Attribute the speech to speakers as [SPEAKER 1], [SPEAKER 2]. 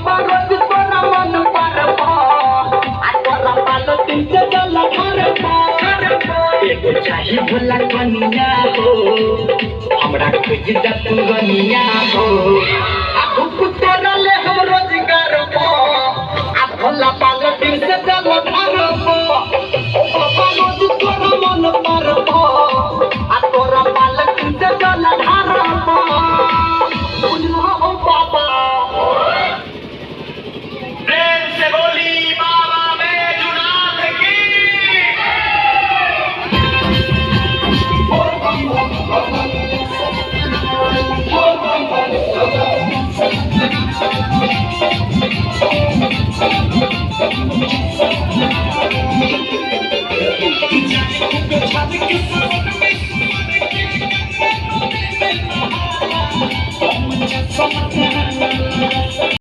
[SPEAKER 1] बाबा रोज तोरा मन पर आ तोरा पालो दिन से जल घर एगो चाही भोला कनिया हो हमरा खोज द तू गनिया हो आ भूख तोरा ले हम रोजगार आ भोला पालो दिन से जल घर बाबा रोज तोरा मन पर आ तोरा पालो दिन से जल घर बुझलो हो बाबा
[SPEAKER 2] प्रेम से बोली बाबा बैजूनाथ की।
[SPEAKER 1] Something